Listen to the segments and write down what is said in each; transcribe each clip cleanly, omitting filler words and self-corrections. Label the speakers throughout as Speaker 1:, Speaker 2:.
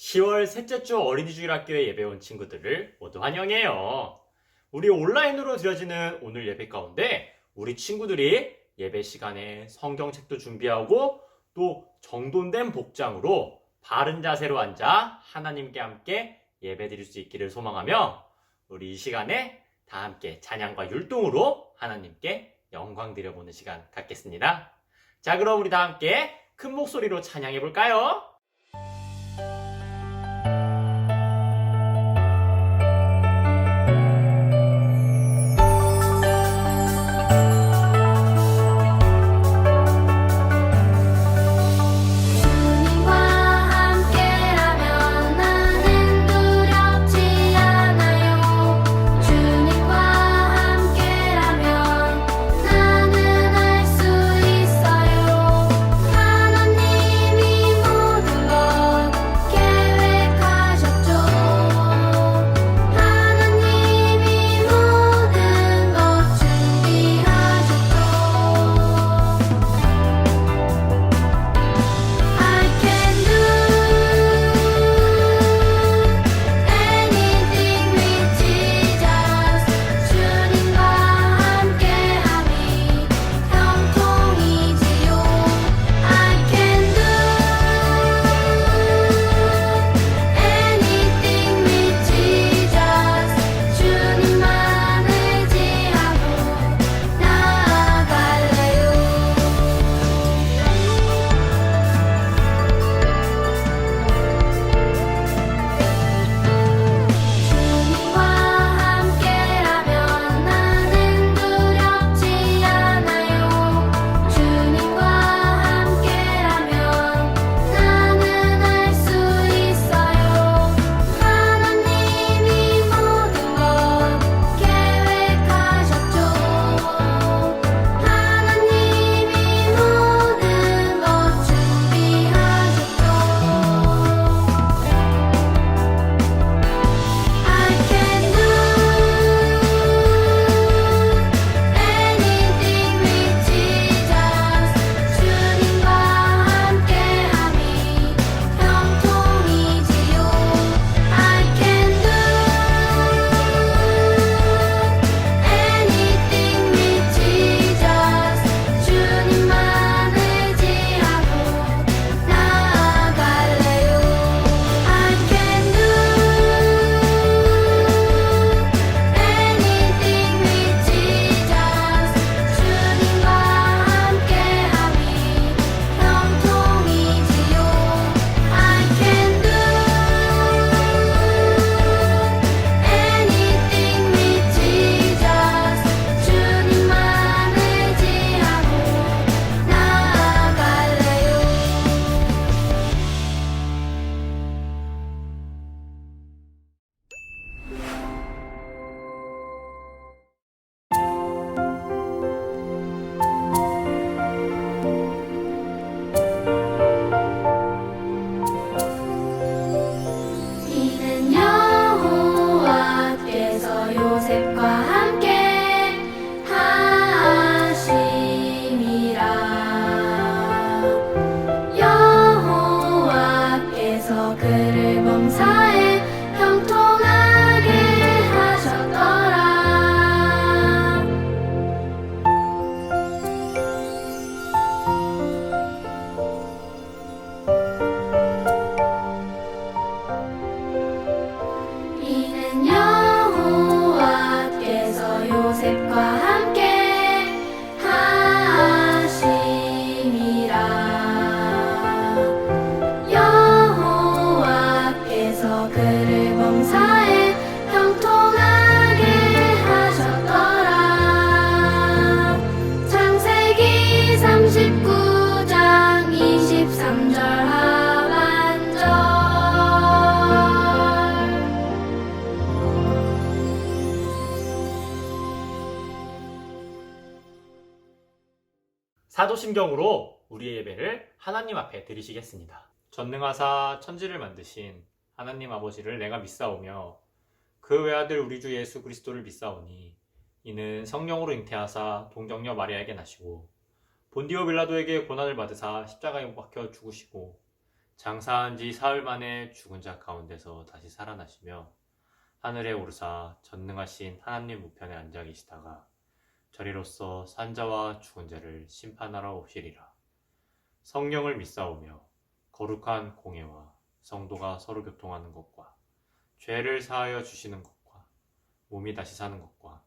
Speaker 1: 10월 셋째 주 어린이 주일학교에 예배 온 친구들을 모두 환영해요. 우리 온라인으로 드려지는 오늘 예배 가운데 우리 친구들이 예배 시간에 성경책도 준비하고 또 정돈된 복장으로 바른 자세로 앉아 하나님께 함께 예배 드릴 수 있기를 소망하며 우리 이 시간에 다 함께 찬양과 율동으로 하나님께 영광 드려보는 시간 갖겠습니다. 자, 그럼 우리 다 함께 큰 목소리로 찬양해 볼까요?
Speaker 2: 이는 여호와께서 요셉과 함께 하심이라. 여호와께서 그를 범사에 형통하게 하셨더라. 이는 여호와께서 요셉과 함께 하심이라. 여호와께서 그를 범사에 형통하게 하셨더라. 창세기 39장 23절 하반절.
Speaker 1: 사도신경으로 우리의 예배를 하나님 앞에 드리시겠습니다. 전능하사 천지를 만드신 하나님 아버지를 내가 믿사오며 그 외아들 우리 주 예수 그리스도를 믿사오니 이는 성령으로 잉태하사 동정녀 마리아에게 나시고 본디오 빌라도에게 고난을 받으사 십자가에 못 박혀 죽으시고 장사한 지 사흘 만에 죽은 자 가운데서 다시 살아나시며 하늘에 오르사 전능하신 하나님 우편에 앉아 계시다가 저리로서 산자와 죽은 자를 심판하러 오시리라. 성령을 믿사오며 거룩한 공예와 성도가 서로 교통하는 것과 죄를 사하여 주시는 것과 몸이 다시 사는 것과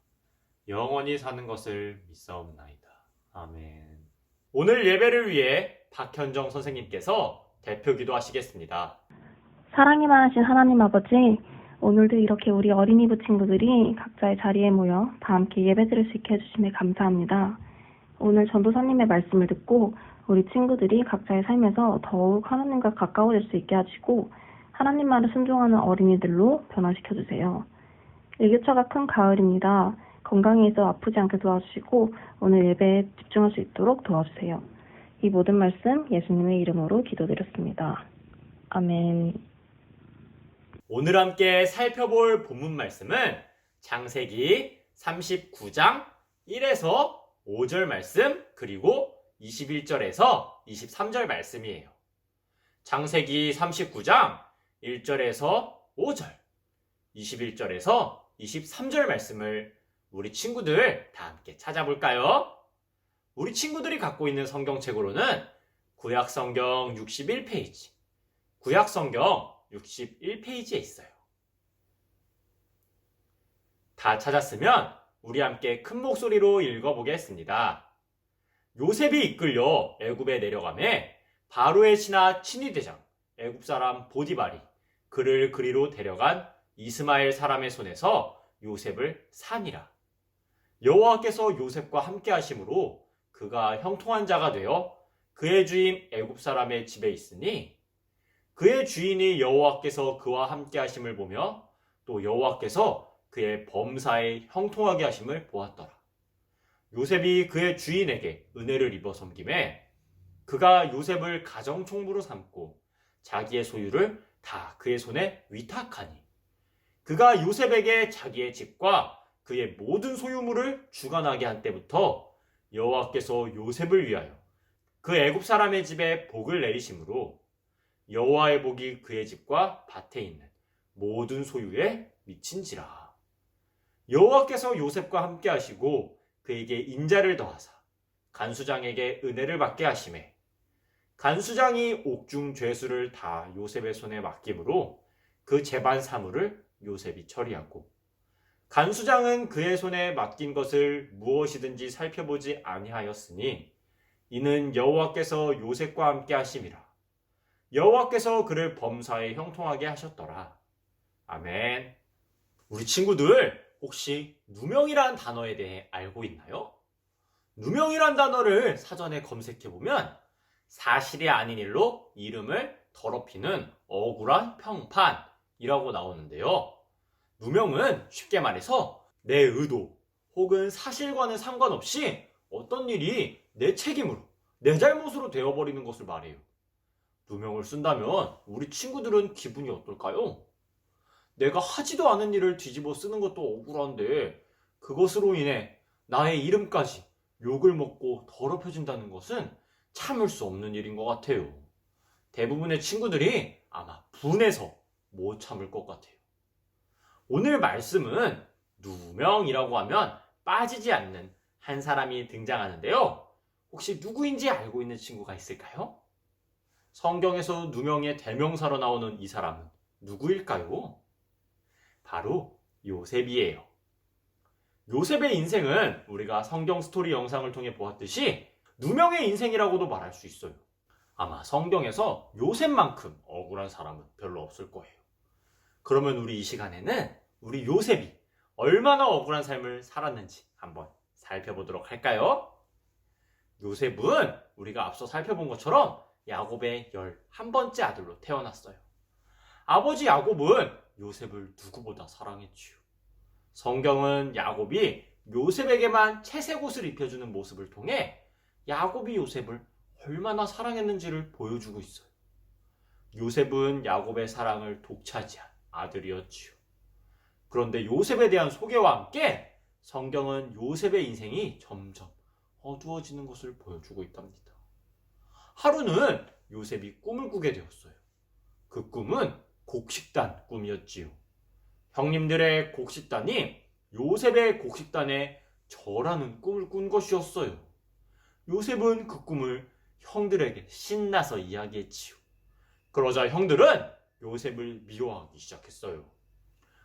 Speaker 1: 영원히 사는 것을 믿사옵나이다. 아멘. 오늘 예배를 위해 박현정 선생님께서 대표 기도하시겠습니다.
Speaker 3: 사랑이 많으신 하나님 아버지, 오늘도 이렇게 우리 어린이부 친구들이 각자의 자리에 모여 다 함께 예배드릴 수 있게 해주심에 감사합니다. 오늘 전도사님의 말씀을 듣고 우리 친구들이 각자의 삶에서 더욱 하나님과 가까워질 수 있게 하시고 하나님 말을 순종하는 어린이들로 변화시켜주세요. 일교차가 큰 가을입니다. 건강에 있어 아프지 않게 도와주시고 오늘 예배에 집중할 수 있도록 도와주세요. 이 모든 말씀 예수님의 이름으로 기도드렸습니다. 아멘.
Speaker 1: 오늘 함께 살펴볼 본문 말씀은 창세기 39장 1에서 5절 말씀 그리고 21절에서 23절 말씀이에요. 창세기 39장 1절에서 5절, 21절에서 23절 말씀을 우리 친구들 다 함께 찾아볼까요? 우리 친구들이 갖고 있는 성경책으로는 구약성경 61페이지, 구약성경 61페이지에 있어요. 다 찾았으면 우리 함께 큰 목소리로 읽어보겠습니다. 요셉이 이끌려 애굽에 내려가매 바로의 신하 친위대장 애굽 사람 보디발이 그를 그리로 데려간 이스마엘 사람의 손에서 요셉을 산이라. 여호와께서 요셉과 함께 하심으로 그가 형통한 자가 되어 그의 주인 애굽 사람의 집에 있으니 그의 주인이 여호와께서 그와 함께 하심을 보며 또 여호와께서 그의 범사에 형통하게 하심을 보았더라. 요셉이 그의 주인에게 은혜를 입어 섬김에 그가 요셉을 가정총무로 삼고 자기의 소유를 다 그의 손에 위탁하니 그가 요셉에게 자기의 집과 그의 모든 소유물을 주관하게 한 때부터 여호와께서 요셉을 위하여 그 애굽 사람의 집에 복을 내리심으로 여호와의 복이 그의 집과 밭에 있는 모든 소유에 미친지라. 여호와께서 요셉과 함께 하시고 그에게 인자를 더하사 간수장에게 은혜를 받게 하시매 간수장이 옥중 죄수를 다 요셉의 손에 맡김으로 그 재반 사물을 요셉이 처리하고 간수장은 그의 손에 맡긴 것을 무엇이든지 살펴보지 아니하였으니 이는 여호와께서 요셉과 함께 하심이라. 여호와께서 그를 범사에 형통하게 하셨더라. 아멘. 우리 친구들 혹시 누명이란 단어에 대해 알고 있나요? 누명이란 단어를 사전에 검색해보면 사실이 아닌 일로 이름을 더럽히는 억울한 평판이라고 나오는데요. 누명은 쉽게 말해서 내 의도 혹은 사실과는 상관없이 어떤 일이 내 책임으로, 내 잘못으로 되어버리는 것을 말해요. 누명을 쓴다면 우리 친구들은 기분이 어떨까요? 내가 하지도 않은 일을 뒤집어 쓰는 것도 억울한데 그것으로 인해 나의 이름까지 욕을 먹고 더럽혀진다는 것은 참을 수 없는 일인 것 같아요. 대부분의 친구들이 아마 분해서 못 참을 것 같아요. 오늘 말씀은 누명이라고 하면 빠지지 않는 한 사람이 등장하는데요. 혹시 누구인지 알고 있는 친구가 있을까요? 성경에서 누명의 대명사로 나오는 이 사람은 누구일까요? 바로 요셉이에요. 요셉의 인생은 우리가 성경 스토리 영상을 통해 보았듯이 누명의 인생이라고도 말할 수 있어요. 아마 성경에서 요셉만큼 억울한 사람은 별로 없을 거예요. 그러면 우리 이 시간에는 우리 요셉이 얼마나 억울한 삶을 살았는지 한번 살펴보도록 할까요? 요셉은 우리가 앞서 살펴본 것처럼 야곱의 11번째 아들로 태어났어요. 아버지 야곱은 요셉을 누구보다 사랑했지요. 성경은 야곱이 요셉에게만 채색 옷을 입혀주는 모습을 통해 야곱이 요셉을 얼마나 사랑했는지를 보여주고 있어요. 요셉은 야곱의 사랑을 독차지한 아들이었지요. 그런데 요셉에 대한 소개와 함께 성경은 요셉의 인생이 점점 어두워지는 것을 보여주고 있답니다. 하루는 요셉이 꿈을 꾸게 되었어요. 그 꿈은 곡식단 꿈이었지요. 형님들의 곡식단이 요셉의 곡식단에 절하는 꿈을 꾼 것이었어요. 요셉은 그 꿈을 형들에게 신나서 이야기했지요. 그러자 형들은 요셉을 미워하기 시작했어요.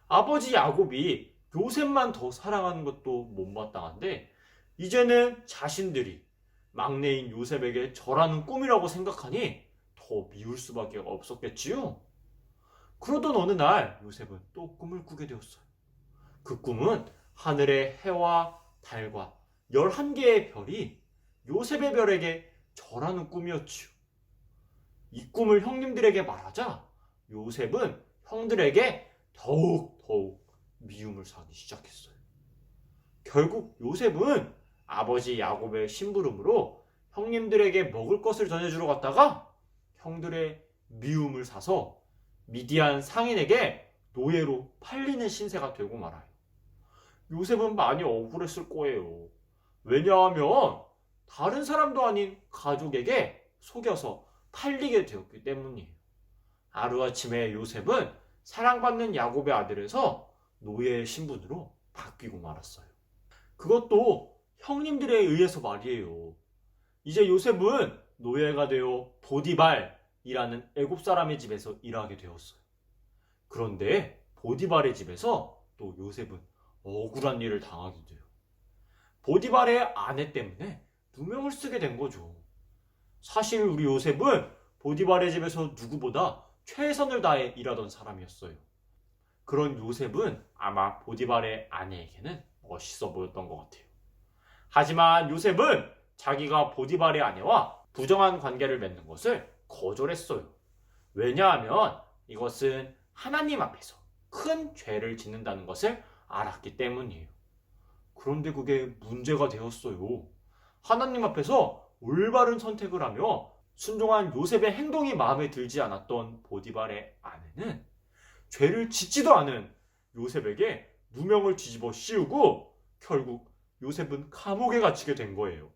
Speaker 1: 아버지 야곱이 요셉만 더 사랑하는 것도 못마땅한데 이제는 자신들이 막내인 요셉에게 절하는 꿈이라고 생각하니 더 미울 수밖에 없었겠지요. 그러던 어느 날 요셉은 또 꿈을 꾸게 되었어요. 그 꿈은 하늘의 해와 달과 11개의 별이 요셉의 별에게 절하는 꿈이었지요. 이 꿈을 형님들에게 말하자 요셉은 형들에게 더욱 미움을 사기 시작했어요. 결국 요셉은 아버지 야곱의 심부름으로 형님들에게 먹을 것을 전해주러 갔다가 형들의 미움을 사서 미디안 상인에게 노예로 팔리는 신세가 되고 말아요. 요셉은 많이 억울했을 거예요. 왜냐하면 다른 사람도 아닌 가족에게 속여서 팔리게 되었기 때문이에요. 하루아침에 요셉은 사랑받는 야곱의 아들에서 노예의 신분으로 바뀌고 말았어요. 그것도 형님들에 의해서 말이에요. 이제 요셉은 노예가 되어 보디발이라는 애굽 사람의 집에서 일하게 되었어요. 그런데 보디발의 집에서 또 요셉은 억울한 일을 당하게 돼요. 보디발의 아내 때문에 누명을 쓰게 된 거죠. 사실 우리 요셉은 보디발의 집에서 누구보다 최선을 다해 일하던 사람이었어요. 그런 요셉은 아마 보디발의 아내에게는 멋있어 보였던 것 같아요. 하지만 요셉은 자기가 보디발의 아내와 부정한 관계를 맺는 것을 거절했어요. 왜냐하면 이것은 하나님 앞에서 큰 죄를 짓는다는 것을 알았기 때문이에요. 그런데 그게 문제가 되었어요. 하나님 앞에서 올바른 선택을 하며 순종한 요셉의 행동이 마음에 들지 않았던 보디발의 아내는 죄를 짓지도 않은 요셉에게 누명을 뒤집어 씌우고 결국 요셉은 감옥에 갇히게 된 거예요.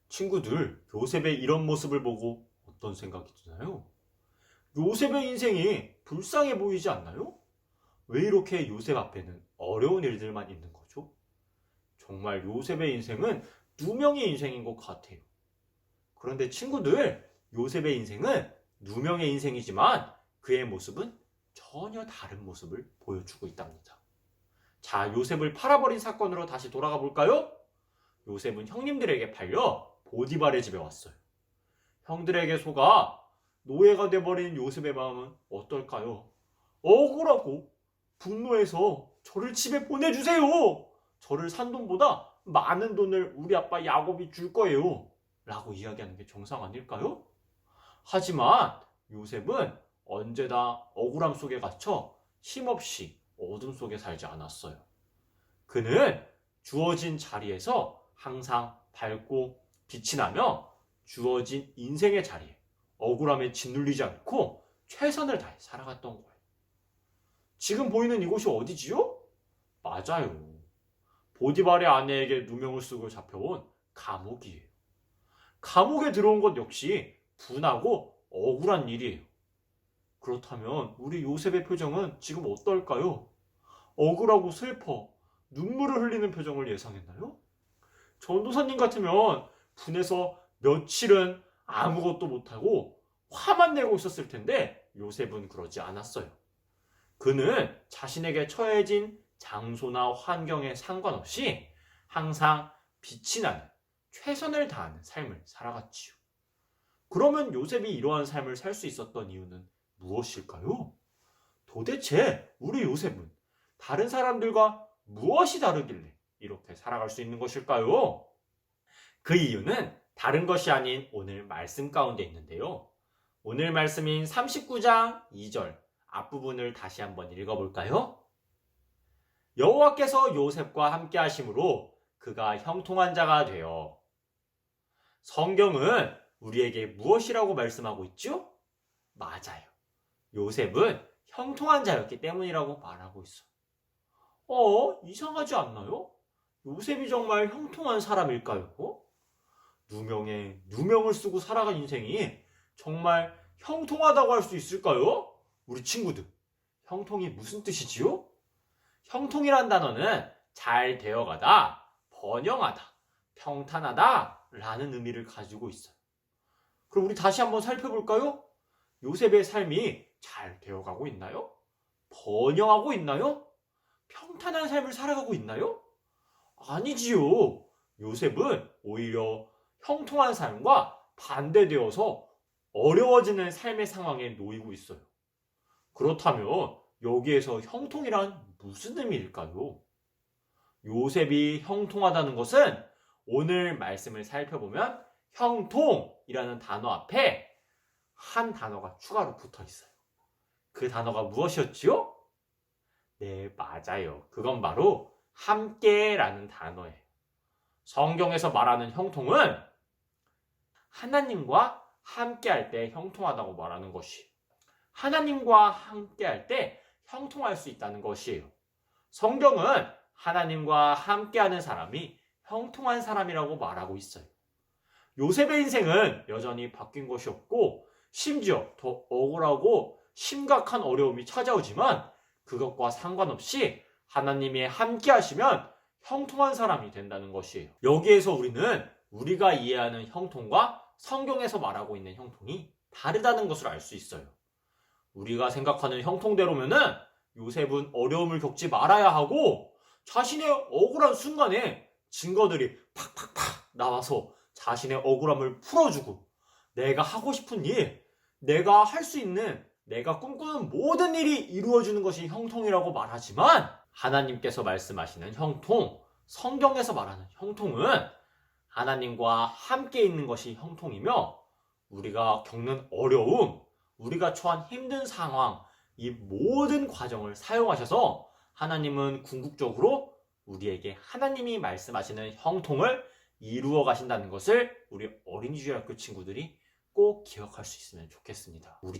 Speaker 1: 친구들, 요셉의 이런 모습을 보고 어떤 생각이 드나요? 요셉의 인생이 불쌍해 보이지 않나요? 왜 이렇게 요셉 앞에는 어려운 일들만 있는 거죠? 정말 요셉의 인생은 누명의 인생인 것 같아요. 그런데 친구들, 요셉의 인생은 누명의 인생이지만 그의 모습은 전혀 다른 모습을 보여주고 있답니다. 자, 요셉을 팔아버린 사건으로 다시 돌아가 볼까요? 요셉은 형님들에게 팔려 보디발의 집에 왔어요. 형들에게 속아 노예가 돼버린 요셉의 마음은 어떨까요? 억울하고 분노해서 저를 집에 보내주세요! 저를 산 돈보다 많은 돈을 우리 아빠 야곱이 줄 거예요. 라고 이야기하는 게 정상 아닐까요? 하지만 요셉은 언제나 억울함 속에 갇혀 힘없이 어둠 속에 살지 않았어요. 그는 주어진 자리에서 항상 밝고 빛이 나며 주어진 인생의 자리에 억울함에 짓눌리지 않고 최선을 다해 살아갔던 거예요. 지금 보이는 이곳이 어디지요? 맞아요. 보디발의 아내에게 누명을 쓰고 잡혀온 감옥이에요. 감옥에 들어온 것 역시 분하고 억울한 일이에요. 그렇다면 우리 요셉의 표정은 지금 어떨까요? 억울하고 슬퍼 눈물을 흘리는 표정을 예상했나요? 전도사님 같으면 분해서 며칠은 아무것도 못하고 화만 내고 있었을 텐데 요셉은 그러지 않았어요. 그는 자신에게 처해진 장소나 환경에 상관없이 항상 빛이 나는 최선을 다하는 삶을 살아갔지요. 그러면 요셉이 이러한 삶을 살 수 있었던 이유는 무엇일까요? 도대체 우리 요셉은 다른 사람들과 무엇이 다르길래 이렇게 살아갈 수 있는 것일까요? 그 이유는 다른 것이 아닌 오늘 말씀 가운데 있는데요. 오늘 말씀인 39장 2절 앞부분을 다시 한번 읽어볼까요? 여호와께서 요셉과 함께 하심으로 그가 형통한 자가 되어. 성경은 우리에게 무엇이라고 말씀하고 있죠? 맞아요. 요셉은 형통한 자였기 때문이라고 말하고 있어요. 이상하지 않나요? 요셉이 정말 형통한 사람일까요? 누명에 누명을 쓰고 살아간 인생이 정말 형통하다고 할 수 있을까요? 우리 친구들, 형통이 무슨 뜻이지요? 형통이란 단어는 잘 되어가다, 번영하다, 평탄하다 라는 의미를 가지고 있어요. 그럼 우리 다시 한번 살펴볼까요? 요셉의 삶이 잘 되어가고 있나요? 번영하고 있나요? 평탄한 삶을 살아가고 있나요? 아니지요. 요셉은 오히려 형통한 삶과 반대되어서 어려워지는 삶의 상황에 놓이고 있어요. 그렇다면 여기에서 형통이란 무슨 의미일까요? 요셉이 형통하다는 것은 오늘 말씀을 살펴보면 형통이라는 단어 앞에 한 단어가 추가로 붙어 있어요. 그 단어가 무엇이었지요? 네, 맞아요. 그건 바로 함께라는 단어예요. 성경에서 말하는 형통은 하나님과 함께할 때 형통하다고 말하는 것이, 하나님과 함께할 때 형통할 수 있다는 것이에요. 성경은 하나님과 함께하는 사람이 형통한 사람이라고 말하고 있어요. 요셉의 인생은 여전히 바뀐 것이 없고 심지어 더 억울하고 심각한 어려움이 찾아오지만 그것과 상관없이 하나님이 함께 하시면 형통한 사람이 된다는 것이에요. 여기에서 우리는 우리가 이해하는 형통과 성경에서 말하고 있는 형통이 다르다는 것을 알 수 있어요. 우리가 생각하는 형통대로면은 요셉은 어려움을 겪지 말아야 하고 자신의 억울한 순간에 증거들이 팍팍팍 나와서 자신의 억울함을 풀어주고 내가 하고 싶은 일, 내가 할 수 있는, 내가 꿈꾸는 모든 일이 이루어지는 것이 형통이라고 말하지만 하나님께서 말씀하시는 형통, 성경에서 말하는 형통은 하나님과 함께 있는 것이 형통이며 우리가 겪는 어려움, 우리가 처한 힘든 상황, 이 모든 과정을 사용하셔서 하나님은 궁극적으로 우리에게 하나님이 말씀하시는 형통을 이루어 가신다는 것을 우리 어린이주일학교 친구들이 꼭 기억할 수 있으면 좋겠습니다. 우리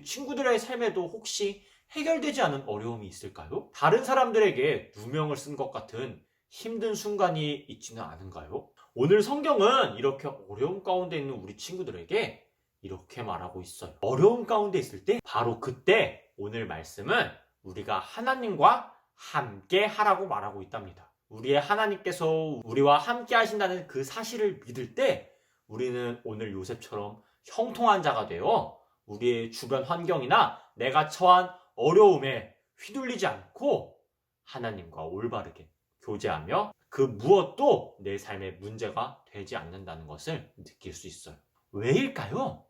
Speaker 1: 친구들의 삶에도 혹시 해결되지 않은 어려움이 있을까요? 다른 사람들에게 누명을 쓴 것 같은 힘든 순간이 있지는 않은가요? 오늘 성경은 이렇게 어려움 가운데 있는 우리 친구들에게 이렇게 말하고 있어요. 어려움 가운데 있을 때 바로 그때 오늘 말씀은 우리가 하나님과 함께 하라고 말하고 있답니다. 우리의 하나님께서 우리와 함께 하신다는 그 사실을 믿을 때 우리는 오늘 요셉처럼 형통한 자가 되어 우리의 주변 환경이나 내가 처한 어려움에 휘둘리지 않고 하나님과 올바르게 교제하며 그 무엇도 내 삶의 문제가 되지 않는다는 것을 느낄 수 있어요. 왜일까요?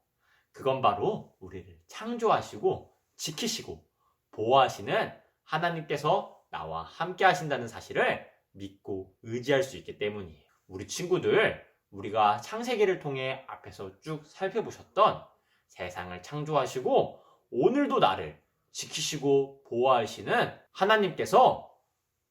Speaker 1: 그건 바로 우리를 창조하시고 지키시고 보호하시는 하나님께서 나와 함께 하신다는 사실을 믿고 의지할 수 있기 때문이에요. 우리 친구들, 우리가 창세기를 통해 앞에서 쭉 살펴보셨던 세상을 창조하시고 오늘도 나를 지키시고 보호하시는 하나님께서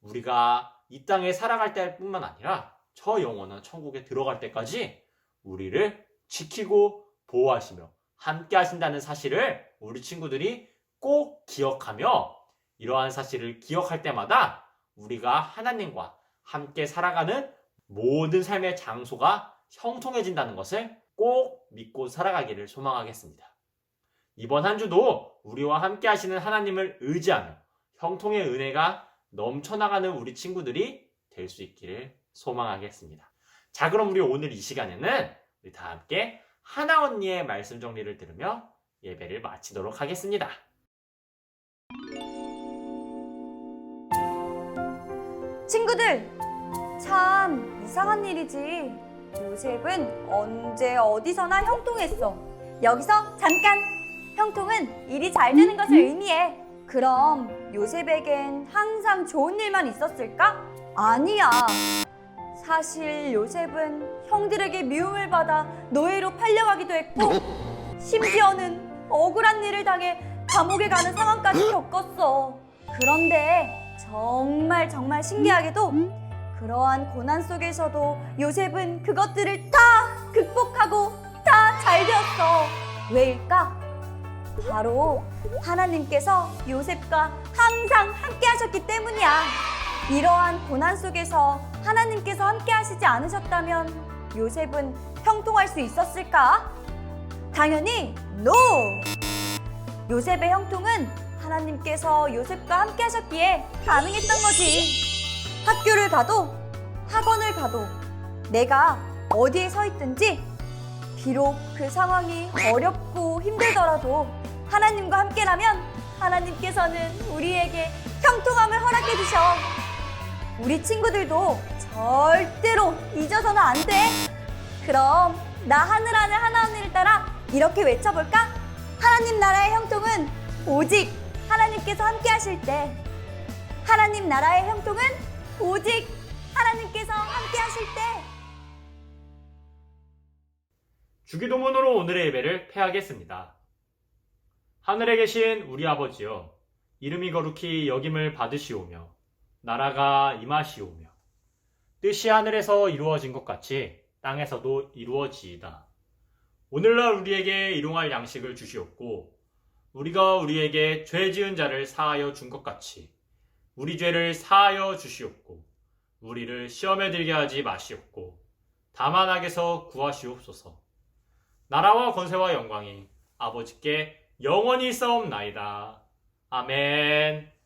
Speaker 1: 우리가 이 땅에 살아갈 때뿐만 아니라 저 영원한 천국에 들어갈 때까지 우리를 지키고 보호하시며 함께 하신다는 사실을 우리 친구들이 꼭 기억하며 이러한 사실을 기억할 때마다 우리가 하나님과 함께 살아가는 모든 삶의 장소가 형통해진다는 것을 꼭 믿고 살아가기를 소망하겠습니다. 이번 한 주도 우리와 함께 하시는 하나님을 의지하며 형통의 은혜가 넘쳐나가는 우리 친구들이 될 수 있기를 소망하겠습니다. 자, 그럼 우리 오늘 이 시간에는 우리 다 함께 하나 언니의 말씀 정리를 들으며 예배를 마치도록 하겠습니다.
Speaker 4: 친구들, 참 이상한 일이지. 요셉은 언제 어디서나 형통했어. 여기서 잠깐! 형통은 일이 잘 되는 것을 의미해. 그럼 요셉에겐 항상 좋은 일만 있었을까? 아니야. 사실 요셉은 형들에게 미움을 받아 노예로 팔려가기도 했고 심지어는 억울한 일을 당해 감옥에 가는 상황까지 겪었어. 그런데 정말 신기하게도 그러한 고난 속에서도 요셉은 그것들을 다 극복하고 다 잘 되었어. 왜일까? 바로 하나님께서 요셉과 항상 함께 하셨기 때문이야. 이러한 고난 속에서 하나님께서 함께 하시지 않으셨다면 요셉은 형통할 수 있었을까? 당연히 NO! 요셉의 형통은 하나님께서 요셉과 함께 하셨기에 가능했던 거지. 학교를 가도 학원을 가도 내가 어디에 서 있든지 비록 그 상황이 어렵고 힘들더라도 하나님과 함께라면 하나님께서는 우리에게 형통함을 허락해 주셔. 우리 친구들도 절대로 잊어서는 안 돼. 그럼 나 하늘 하나님을 따라 이렇게 외쳐볼까? 하나님 나라의 형통은 오직 하나님께서 함께 하실 때. 하나님 나라의 형통은 오직 하나님께서 함께 하실 때.
Speaker 1: 주기도문으로 오늘의 예배를 폐하겠습니다. 하늘에 계신 우리 아버지여, 이름이 거룩히 여김을 받으시오며 나라가 임하시오며 뜻이 하늘에서 이루어진 것 같이 땅에서도 이루어지이다. 오늘날 우리에게 일용할 양식을 주시옵고 우리가 우리에게 죄 지은 자를 사하여 준 것 같이 우리 죄를 사하여 주시옵고 우리를 시험에 들게 하지 마시옵고 다만 악에서 구하시옵소서. 나라와 권세와 영광이 아버지께 영원히 있사옵나이다. 아멘.